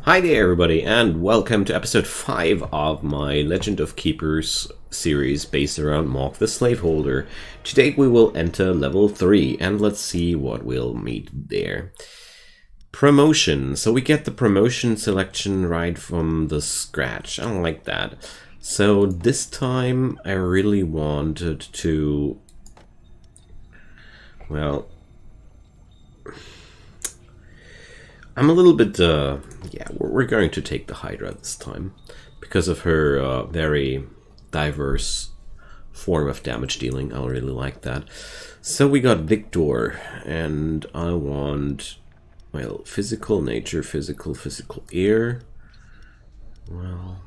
Hi there everybody and welcome to episode 5 of my Legend of Keepers series based around Maug the Slaveholder. Today we will enter level 3 and let's see what we'll meet there. Promotion. So we get the promotion selection right from the scratch. I don't like that. So this time I really wanted to... well... I'm a little bit, yeah, we're going to take the Hydra this time because of her very diverse form of damage dealing. I really like that. So we got Victor, and I want, well, physical nature, physical air. Well,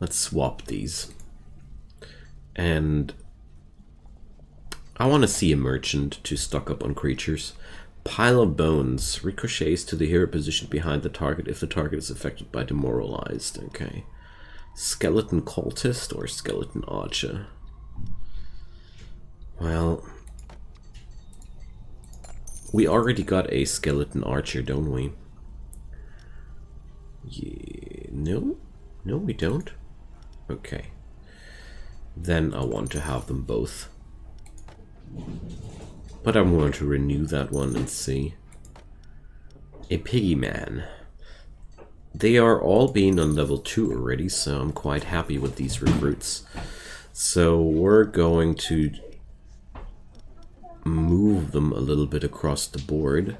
let's swap these. And I want to see a merchant to stock up on creatures. Pile of bones. Ricochets to the hero positioned behind the target if the target is affected by demoralized. Okay. Skeleton cultist or skeleton archer? Well, we already got a skeleton archer, don't we? Yeah, no? No, we don't? Okay. Then I want to have them both. But I'm going to renew that one and see. A piggy man. They are all being on level 2 already, so I'm quite happy with these recruits. So we're going to move them a little bit across the board.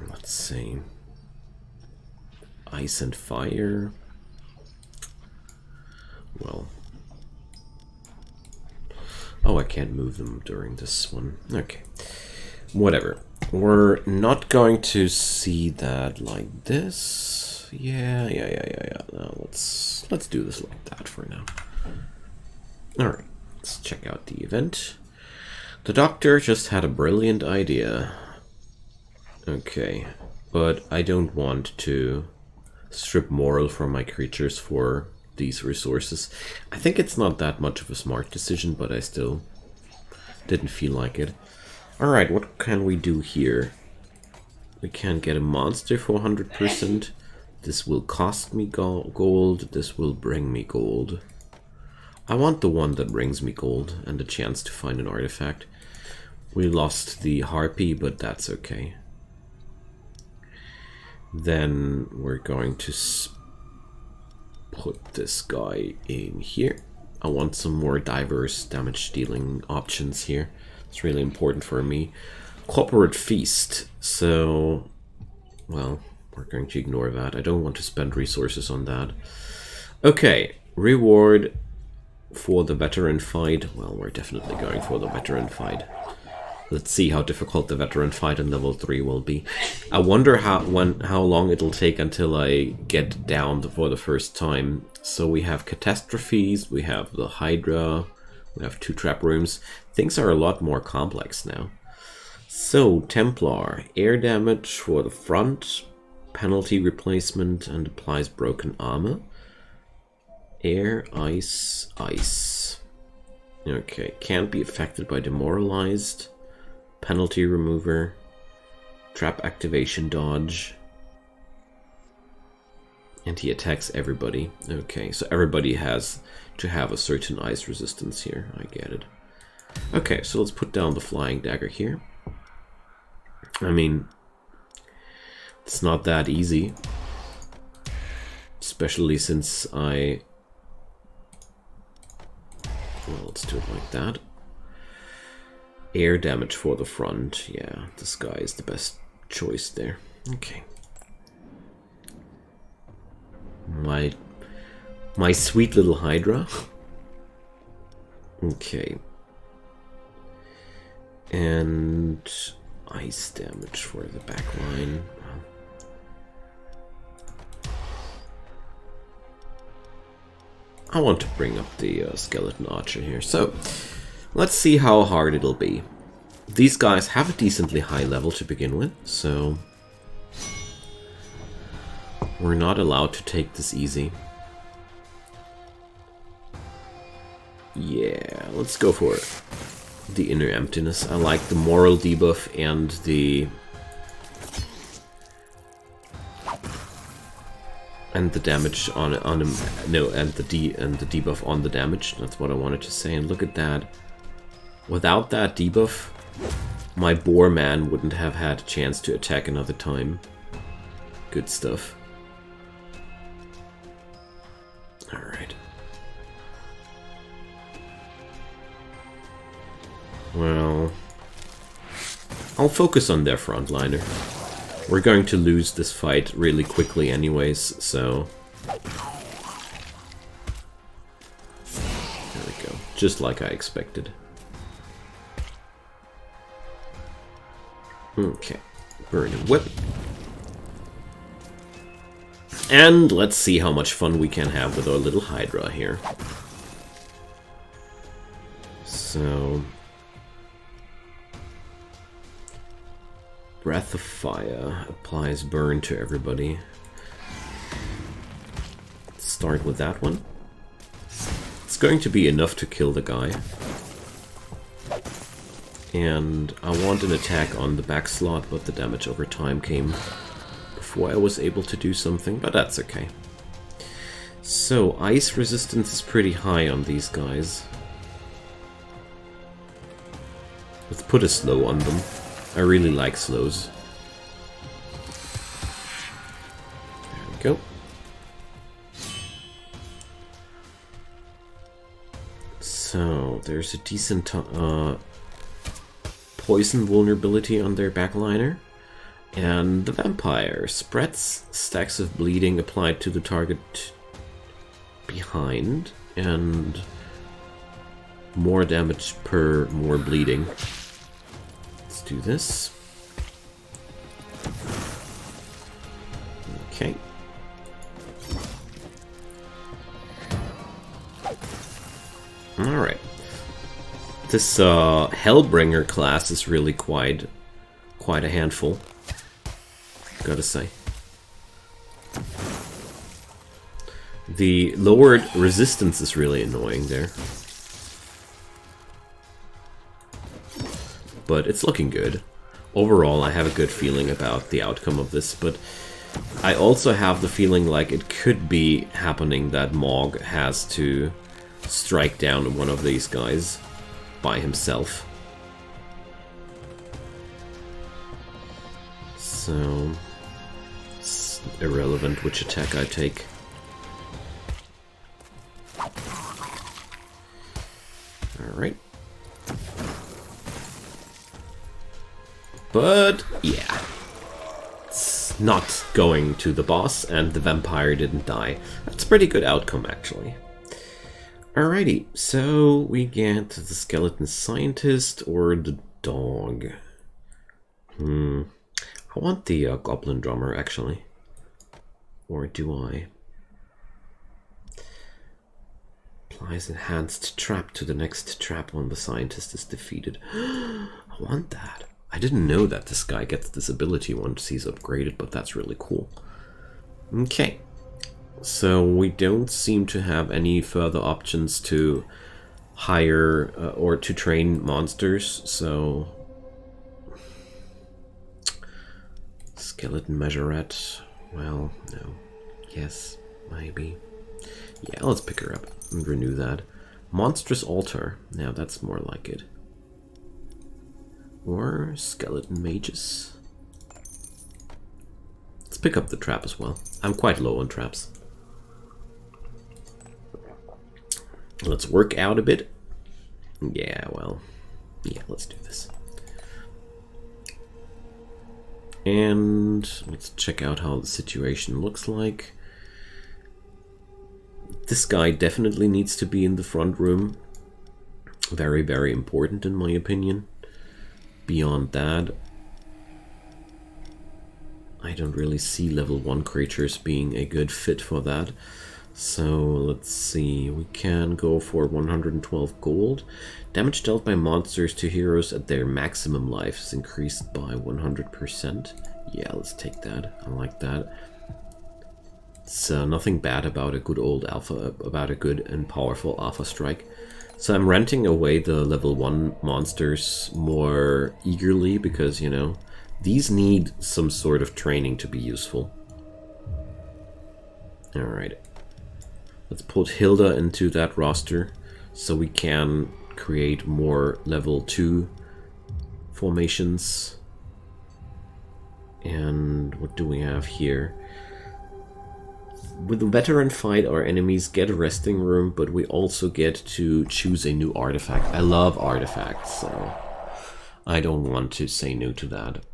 Let's see. Ice and fire. Well, oh, I can't move them during this one. Okay, whatever. We're not going to see that like this. Yeah. No, let's do this like that for now. All right, let's check out the event. The doctor just had a brilliant idea. Okay, but I don't want to strip moral from my creatures for these resources. I think it's not that much of a smart decision, but I still didn't feel like it. Alright, what can we do here? We can get a monster for 100%. This will cost me gold. This will bring me gold. I want the one that brings me gold and a chance to find an artifact. We lost the harpy, but that's okay. Then we're going to put this guy in here. I want some more diverse damage dealing options here. It's really important for me. Corporate feast. So, well, we're going to ignore that. I don't want to spend resources on that. Okay, reward for the veteran fight. Well, we're definitely going for the veteran fight. Let's see how difficult the veteran fight on level 3 will be. I wonder how long it'll take until I get down for the first time. So we have catastrophes, we have the Hydra, we have 2 trap rooms. Things are a lot more complex now. So, Templar, air damage for the front, penalty replacement, and applies broken armor. Air, ice, ice. Okay, can't be affected by demoralized. Penalty remover, trap activation dodge, and he attacks everybody. Okay, so everybody has to have a certain ice resistance here. I get it. Okay, so let's put down the flying dagger here. I mean, it's not that easy, especially since well, let's do it like that. Air damage for the front. Yeah, this guy is the best choice there. Okay. My sweet little Hydra. Okay. And ice damage for the back line. I want to bring up the skeleton archer here. So, let's see how hard it'll be. These guys have a decently high level to begin with, so we're not allowed to take this easy. Yeah, let's go for it. the inner emptiness. I like the moral debuff and the damage on him. No, and the debuff on the damage. That's what I wanted to say. And look at that. Without that debuff, my boar man wouldn't have had a chance to attack another time. Good stuff. Alright. Well, I'll focus on their frontliner. We're going to lose this fight really quickly anyways, so... There we go. Just like I expected. Okay. Burning Whip. And let's see how much fun we can have with our little Hydra here. So... Breath of Fire applies burn to everybody. Let's start with that one. It's going to be enough to kill the guy. And I want an attack on the back slot, but the damage over time came before I was able to do something, but that's okay. So, ice resistance is pretty high on these guys. Let's put a slow on them. I really like slows. There we go. So, there's a decent poison vulnerability on their backliner. And the vampire spreads stacks of bleeding applied to the target behind, and more damage per more bleeding. Let's do this. Okay. Alright. This Hellbringer class is really quite a handful, gotta say. The lowered resistance is really annoying there. But it's looking good. Overall, I have a good feeling about the outcome of this, but I also have the feeling like it could be happening that Maug has to strike down one of these guys by himself. So it's irrelevant which attack I take. Alright. But yeah, it's not going to the boss, and the vampire didn't die. That's a pretty good outcome, actually. Alrighty, so we get the skeleton scientist or the dog. I want the goblin drummer, actually. Or do I? Applies enhanced trap to the next trap when the scientist is defeated. I want that. I didn't know that this guy gets this ability once he's upgraded, but that's really cool. Okay. So we don't seem to have any further options to hire or to train monsters, so... Skeleton Measurette. Well, no. Yes, maybe. Yeah, let's pick her up and renew that. Monstrous Altar. Now that's more like it. Or Skeleton Mages. Let's pick up the trap as well. I'm quite low on traps. Let's work out a bit. Yeah, well, yeah, let's do this. And let's check out how the situation looks like. This guy definitely needs to be in the front room. Very, very important in my opinion. Beyond that, I don't really see level 1 creatures being a good fit for that. So let's see, we can go for 112 gold. Damage dealt by monsters to heroes at their maximum life is increased by 100%. Yeah, let's take that. I like that. It's nothing bad about a good old alpha, about a good and powerful alpha strike. So I'm renting away the level 1 monsters more eagerly because, you know, these need some sort of training to be useful. Alright. Let's put Hilda into that roster so we can create more level 2 formations. And what do we have here? With the veteran fight, our enemies get a resting room, but we also get to choose a new artifact. I love artifacts, so I don't want to say no to that.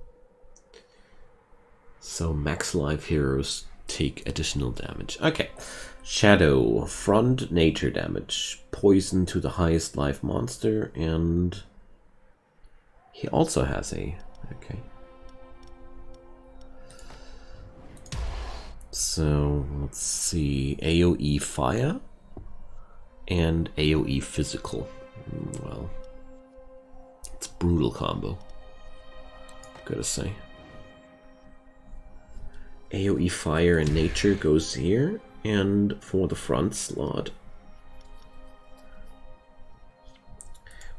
So max life heroes take additional damage. Okay. Shadow, front nature damage, poison to the highest life monster, and he also has a... okay. So, let's see, AoE fire and AoE physical. Well, it's a brutal combo, gotta say. AoE fire and nature goes here, and for the front slot,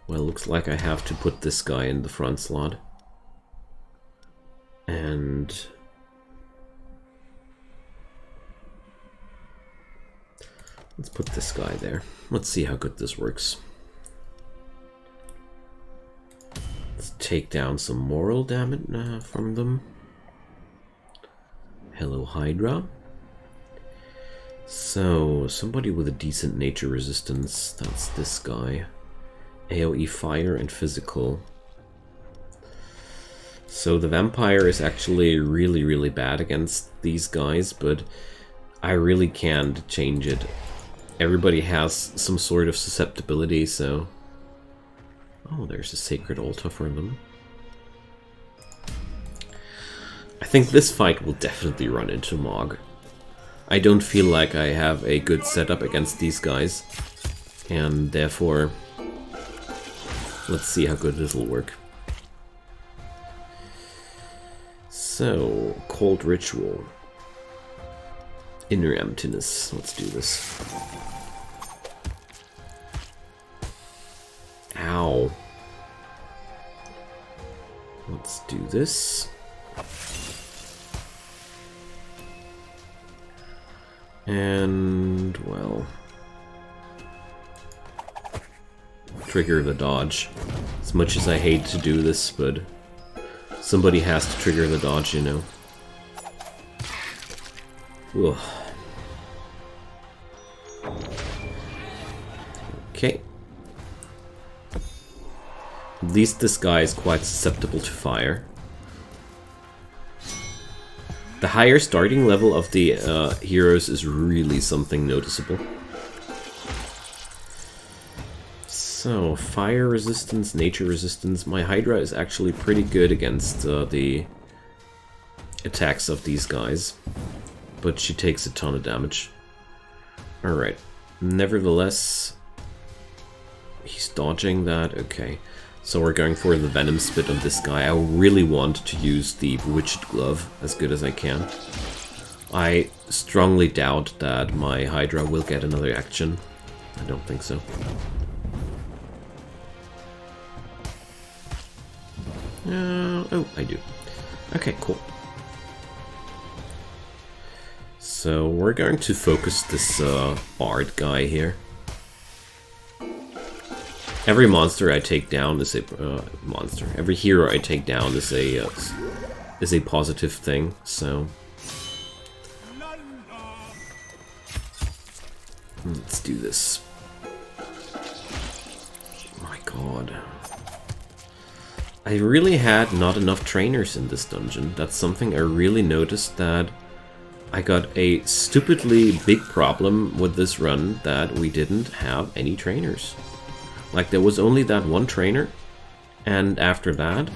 well, looks like I have to put this guy in the front slot. And let's put this guy there. Let's see how good this works. Let's take down some moral damage from them. Hello, Hydra. So, somebody with a decent nature resistance. That's this guy. AoE fire and physical. So the vampire is actually really bad against these guys, but I really can't change it. Everybody has some sort of susceptibility, so... oh, there's a sacred altar for them. I think this fight will definitely run into Maug. I don't feel like I have a good setup against these guys, and therefore, let's see how good this will work. So, Cold Ritual. Inner Emptiness. Let's do this. Ow. Let's do this. And, well, trigger the dodge. As much as I hate to do this, but somebody has to trigger the dodge, you know. Ugh. Okay. At least this guy is quite susceptible to fire. The higher starting level of the heroes is really something noticeable. So, fire resistance, nature resistance. My Hydra is actually pretty good against the attacks of these guys. But she takes a ton of damage. Alright. Nevertheless, he's dodging that. Okay. So we're going for the Venom Spit on this guy. I really want to use the Bewitched Glove as good as I can. I strongly doubt that my Hydra will get another action. I don't think so. Oh, I do. Okay, cool. So we're going to focus this Bard guy here. Every monster I take down is a monster. Every hero I take down is a positive thing. So let's do this. My God, I really had not enough trainers in this dungeon. That's something I really noticed, that I got a stupidly big problem with this run, that we didn't have any trainers. Like, there was only that one trainer, and after that,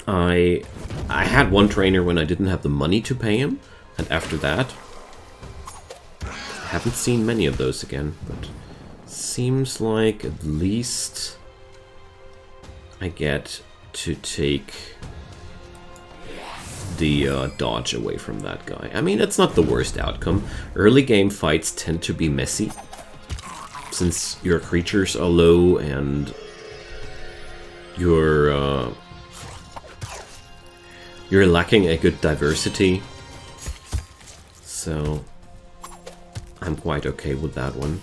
I had one trainer when I didn't have the money to pay him, and after that, I haven't seen many of those again, but seems like at least I get to take the dodge away from that guy. I mean, it's not the worst outcome. Early game fights tend to be messy. since your creatures are low and you're lacking a good diversity, so I'm quite okay with that one.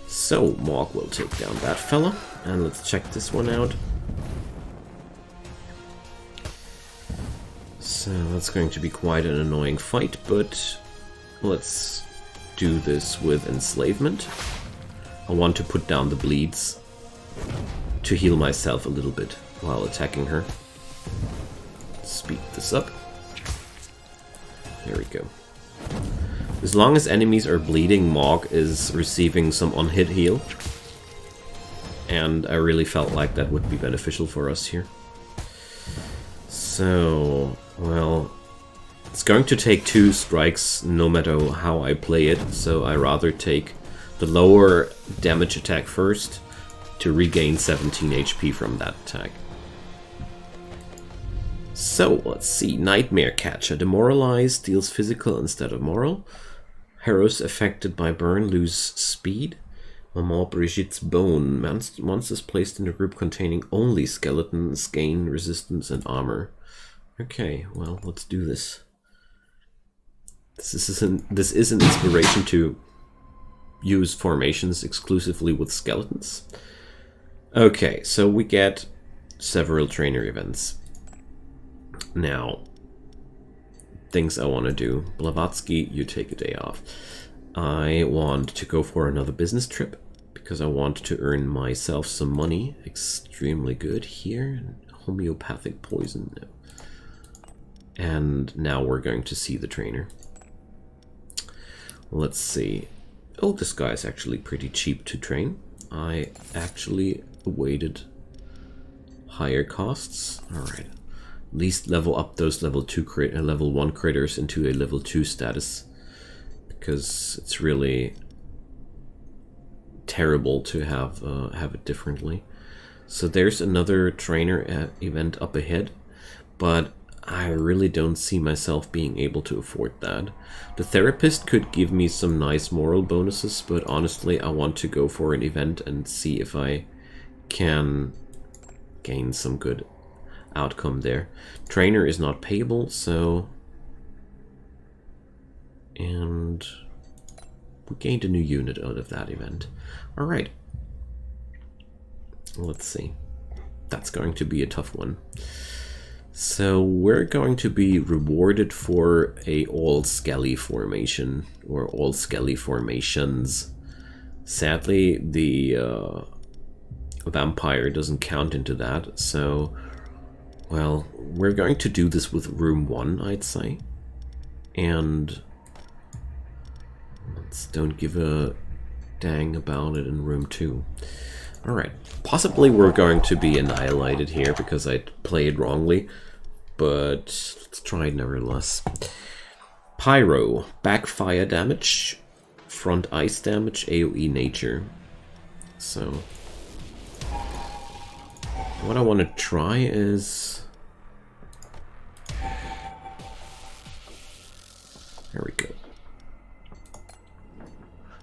So Maug will take down that fella, and let's check this one out. So that's going to be quite an annoying fight, but let's do this with enslavement. I want to put down the bleeds to heal myself a little bit while attacking her. Speed this up. There we go. As long as enemies are bleeding, Maug is receiving some on-hit heal. And I really felt like that would be beneficial for us here. So, well, it's going to take 2 strikes no matter how I play it, so I rather take the lower damage attack first to regain 17 HP from that attack. So, let's see. Nightmare Catcher. Demoralized, deals physical instead of moral. Heroes affected by burn lose speed. Maman Brigitte's Bone. Monsters placed in a group containing only skeletons gain resistance and armor. Okay, well, let's do this. This is an inspiration to use formations exclusively with skeletons. Okay, so we get several trainer events. Now, things I want to do. Blavatsky, you take a day off. I want to go for another business trip because I want to earn myself some money. Extremely good here. Homeopathic poison. No. And now we're going to see the trainer. Let's see. Oh, this guy is actually pretty cheap to train. I actually awaited higher costs. Alright. At least level up those level 1 critters into a level 2 status. Because it's really terrible to have it differently. So there's another trainer event up ahead. But I really don't see myself being able to afford that. The therapist could give me some nice moral bonuses, but honestly I want to go for an event and see if I can gain some good outcome there. Trainer is not payable, so... And we gained a new unit out of that event. Alright. Let's see. That's going to be a tough one. So we're going to be rewarded for a all skelly formation, or all skelly formations. Sadly, the vampire doesn't count into that, so, well, we're going to do this with room 1, I'd say. And let's don't give a dang about it in room 2. Alright, possibly we're going to be annihilated here because I played wrongly, but let's try it nevertheless. Pyro, backfire damage, front ice damage, AoE nature. So, what I want to try is... There we go.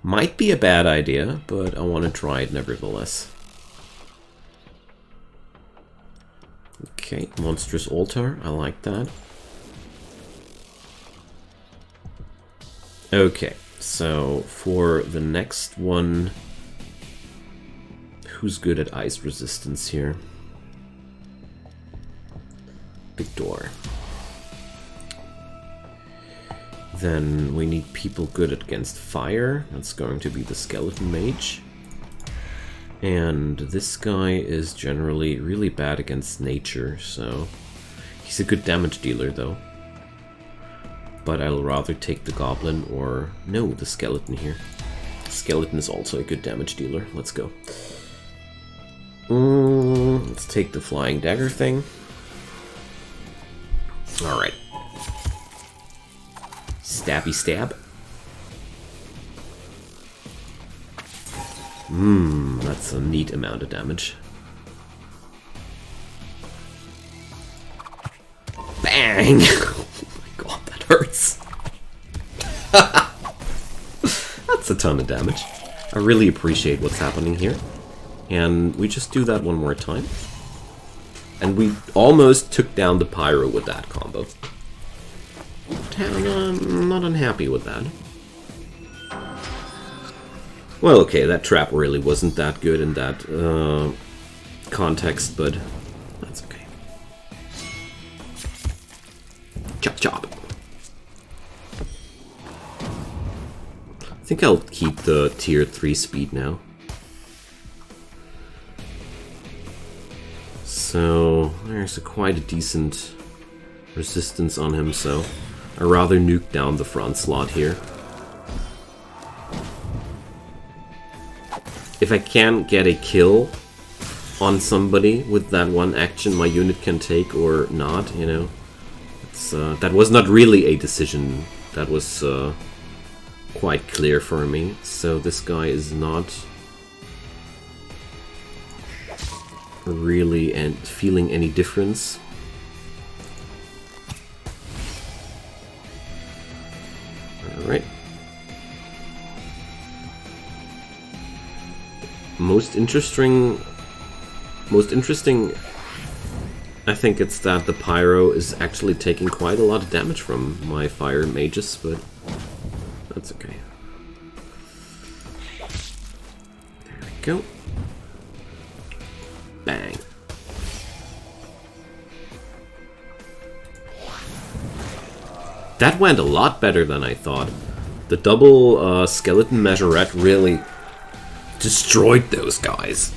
Might be a bad idea, but I want to try it nevertheless. Okay, Monstrous Altar, I like that. Okay, so for the next one, who's good at ice resistance here? Victor. Then we need people good against fire. That's going to be the Skeleton Mage. And this guy is generally really bad against nature, so he's a good damage dealer though. But I'll rather take the Goblin or... no, the Skeleton here. Skeleton is also a good damage dealer. Let's go. Let's take the Flying Dagger thing. Alright. Stabby stab. That's a neat amount of damage. Bang! Oh my god, that hurts. That's a ton of damage. I really appreciate what's happening here. And we just do that one more time. And we almost took down the Pyro with that combo. I'm not unhappy with that. Well, okay, that trap really wasn't that good in that context, but that's okay. Chop chop. I think I'll keep the tier 3 speed now. So there's quite a decent resistance on him, so I'd rather nuke down the front slot here. If I can't get a kill on somebody with that one action my unit can take or not, you know, it's, that was not really a decision that was quite clear for me. So this guy is not really feeling any difference. Alright. Most interesting, I think it's that the Pyro is actually taking quite a lot of damage from my fire mages, but that's okay. There we go. Bang. That went a lot better than I thought. The double skeleton measurette really destroyed those guys.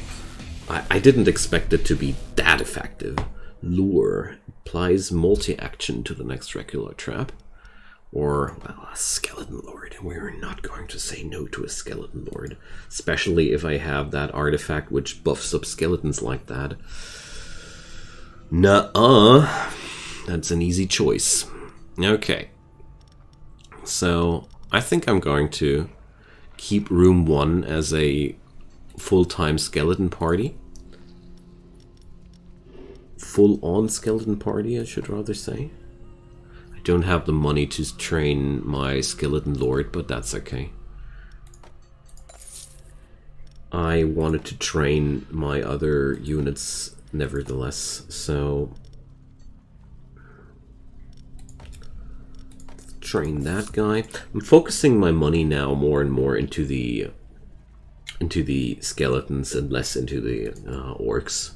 I didn't expect it to be that effective. Lure applies multi-action to the next regular trap. Or, well, a skeleton lord. We're not going to say no to a skeleton lord. Especially if I have that artifact which buffs up skeletons like that. Nuh-uh. That's an easy choice. Okay. So, I think I'm going to keep room 1 as a full-time skeleton party. Full-on skeleton party, I should rather say. I don't have the money to train my skeleton lord, but that's okay. I wanted to train my other units nevertheless, so train that guy. I'm focusing my money now more and more into the skeletons and less into the orcs.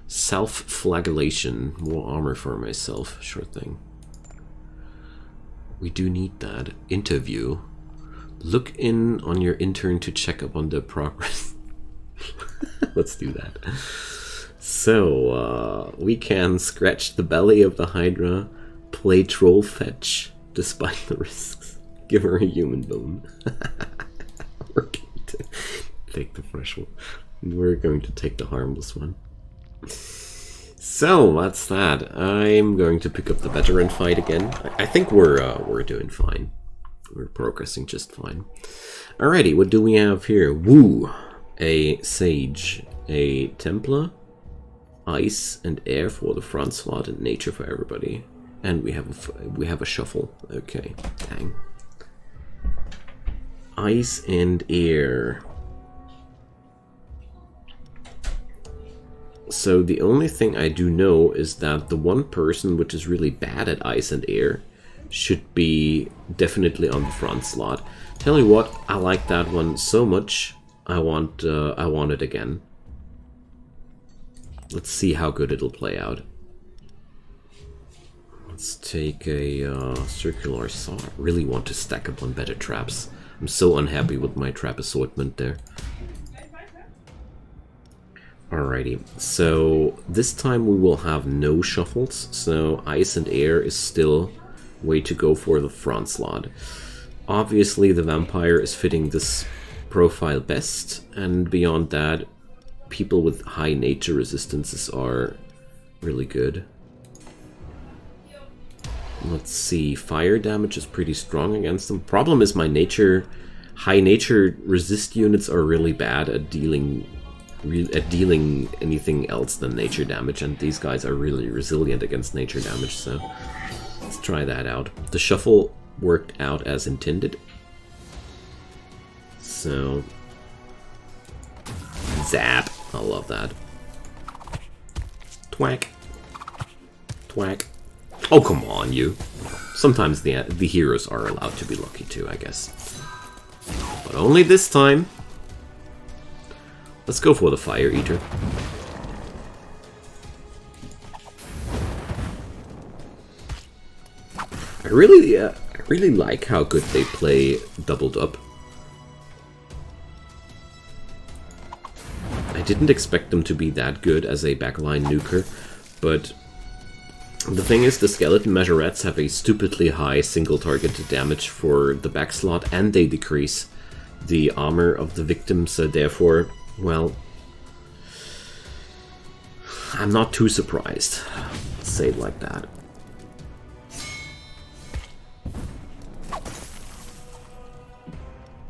Self-flagellation, more armor for myself, sure thing. We do need that. Interview. Look in on your intern to check up on the progress. Let's do that. So, we can scratch the belly of the Hydra, play troll fetch, despite the risks. Give her a human bone. We're going to take the fresh one. We're going to take the harmless one. So, that's that. I'm going to pick up the veteran fight again. I think we're doing fine. We're progressing just fine. Alrighty, what do we have here? Woo! A Sage, a Templar, Ice and Air for the front slot, and Nature for everybody. And we have a Shuffle. Okay, dang. Ice and Air. So the only thing I do know is that the one person which is really bad at Ice and Air should be definitely on the front slot. Tell you what, I like that one so much. I want it again. Let's see how good it'll play out. Let's take a circular saw. I really want to stack up on better traps. I'm so unhappy with my trap assortment there. Alrighty, so this time we will have no shuffles, so Ice and Air is still way to go for the front slot. Obviously the Vampire is fitting this profile best, and beyond that, people with high nature resistances are really good. Let's see, fire damage is pretty strong against them. Problem is my high nature resist units are really bad at dealing anything else than nature damage, and these guys are really resilient against nature damage, so let's try that out. The shuffle worked out as intended. So... Zap! I love that. Twack. Twack. Oh, come on, you. Sometimes the heroes are allowed to be lucky too, I guess. But only this time. Let's go for the Fire Eater. I really like how good they play doubled up. I didn't expect them to be that good as a backline nuker, but the thing is, the skeleton majorettes have a stupidly high single target damage for the back slot, and they decrease the armor of the victim, so therefore, well, I'm not too surprised. Let's say it like that.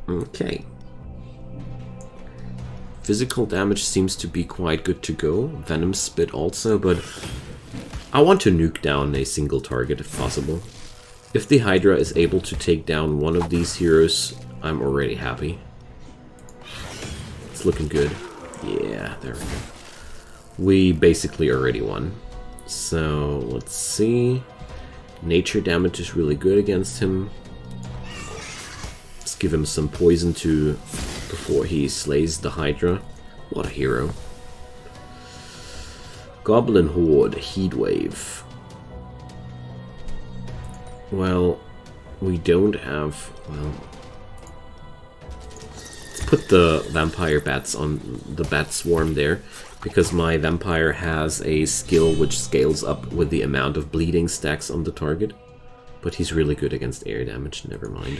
Okay. Physical damage seems to be quite good to go. Venom Spit also, but I want to nuke down a single target if possible. If the Hydra is able to take down one of these heroes, I'm already happy. It's looking good. Yeah, there we go. We basically already won. So, let's see. Nature damage is really good against him. Let's give him some poison to before he slays the Hydra. What a hero. Goblin Horde, Heatwave. Well, we don't have... well... let's put the vampire bats on the bat swarm there, because my vampire has a skill which scales up with the amount of bleeding stacks on the target. But he's really good against air damage, never mind.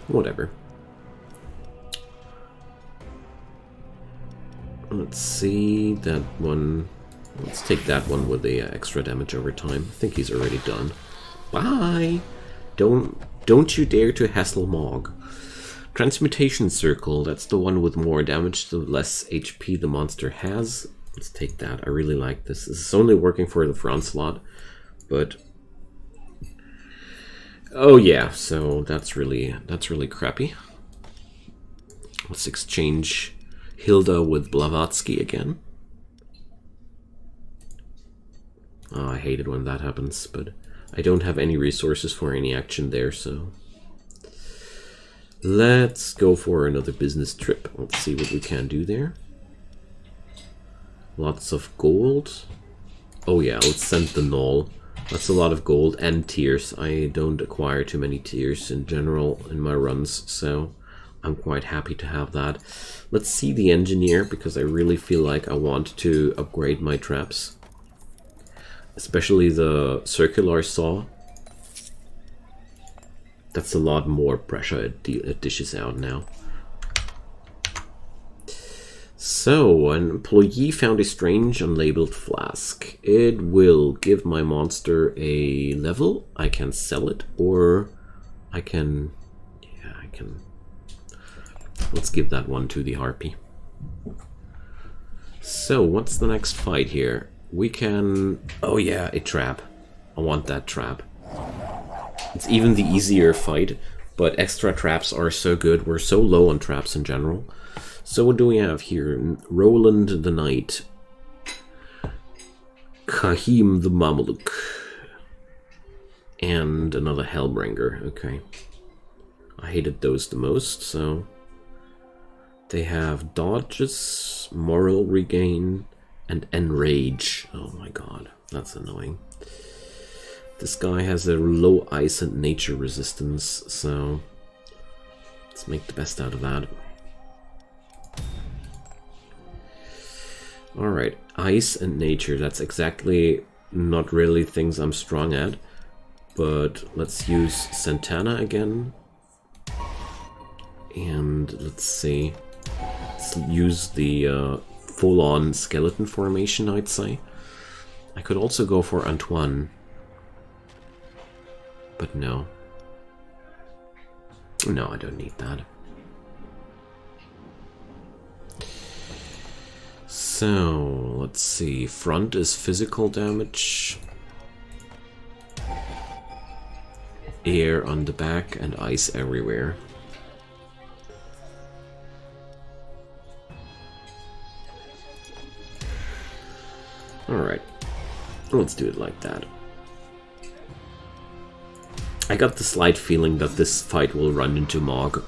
Whatever. Let's see, that one... let's take that one with the extra damage over time. I think he's already done. Bye! Don't you dare to hassle Maug. Transmutation Circle, that's the one with more damage the less HP the monster has. Let's take that, I really like this. This is only working for the front slot, but... oh yeah, so that's really crappy. Let's exchange Hilda with Blavatsky again. Oh, I hate it when that happens, but I don't have any resources for any action there, so... let's go for another business trip. Let's see what we can do there. Lots of gold. Oh yeah, let's send the Null. That's a lot of gold and tears. I don't acquire too many tears in general in my runs, so I'm quite happy to have that. Let's see the engineer, because I really feel like I want to upgrade my traps. Especially the circular saw. That's a lot more pressure it dishes out now. So, an employee found a strange unlabeled flask. It will give my monster a level. I can sell it, or I can... yeah, I can... let's give that one to the harpy. So, what's the next fight here? We can... oh yeah, a trap. I want that trap. It's even the easier fight, but extra traps are so good. We're so low on traps in general. So what do we have here? Roland the Knight. Kahim the Mameluke. And another Hellbringer. Okay. I hated those the most, so... they have dodges, moral regain, and enrage. Oh my god, that's annoying. This guy has a low ice and nature resistance, so let's make the best out of that. Alright, ice and nature, that's exactly not really things I'm strong at, but let's use Santana again. And let's see, let's use the full-on skeleton formation, I'd say. I could also go for Antoine. But no. No, I don't need that. So, let's see. Front is physical damage. Air on the back and ice everywhere. Alright, let's do it like that. I got the slight feeling that this fight will run into Maug.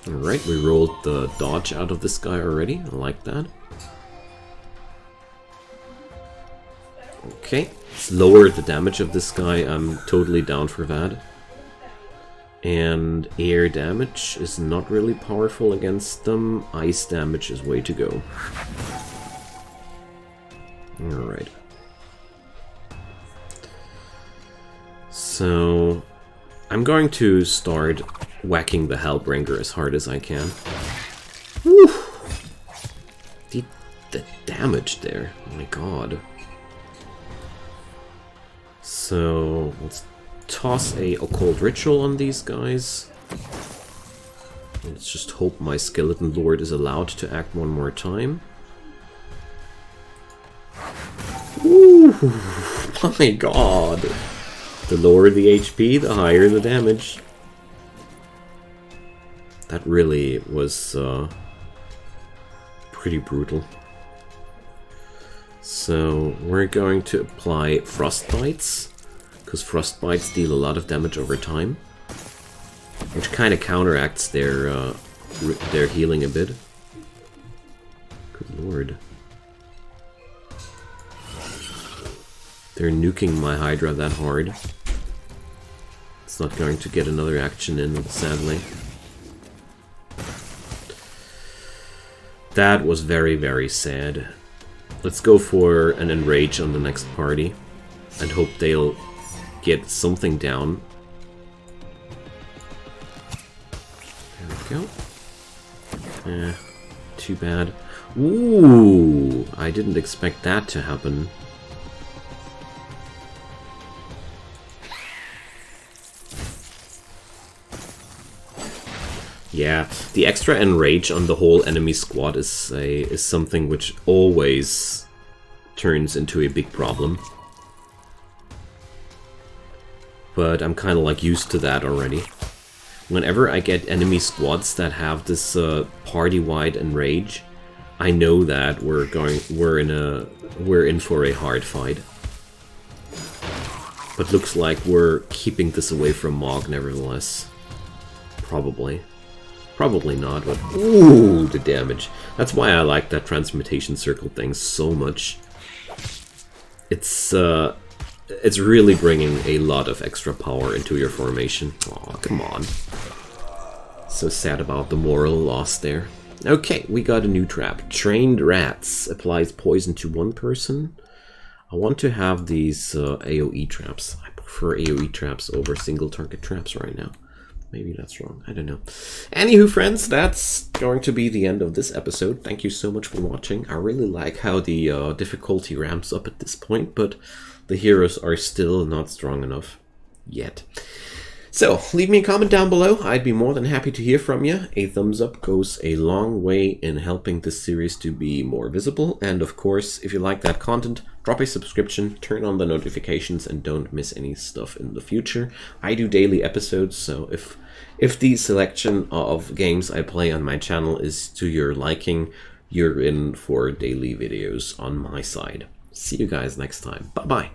Alright, we rolled the dodge out of this guy already. I like that. Okay, let's lower the damage of this guy. I'm totally down for that. And air damage is not really powerful against them. Ice damage is way to go. Alright. So I'm going to start whacking the Hellbringer as hard as I can. Woo! The damage there, oh my god. So let's toss a Occult Ritual on these guys. Let's just hope my Skeleton Lord is allowed to act one more time. Ooh, my god. The lower the HP, the higher the damage. That really was pretty brutal. So we're going to apply Frostbites, because Frostbites deal a lot of damage over time, which kind of counteracts their healing a bit. Good lord. They're nuking my Hydra that hard. It's not going to get another action in, sadly. That was very, very sad. Let's go for an Enrage on the next party and hope they'll get something down. There we go. Too bad. Ooh, I didn't expect that to happen. Yeah, the extra Enrage on the whole enemy squad is something which always turns into a big problem. But I'm kind of like used to that already. Whenever I get enemy squads that have this party-wide Enrage, I know that we're in for a hard fight. But looks like we're keeping this away from Maug nevertheless. Probably. Probably not, but ooh, the damage. That's why I like that Transmutation Circle thing so much. It's really bringing a lot of extra power into your formation. Aw, come on. So sad about the moral loss there. Okay, we got a new trap. Trained Rats. Applies poison to one person. I want to have these AoE traps. I prefer AoE traps over single target traps right now. Maybe that's wrong. I don't know. Anywho, friends, that's going to be the end of this episode. Thank you so much for watching. I really like how the difficulty ramps up at this point, but the heroes are still not strong enough yet. So, leave me a comment down below. I'd be more than happy to hear from you. A thumbs up goes a long way in helping this series to be more visible. And of course, if you like that content, drop a subscription, turn on the notifications, and don't miss any stuff in the future. I do daily episodes, so if the selection of games I play on my channel is to your liking, you're in for daily videos on my side. See you guys next time. Bye-bye.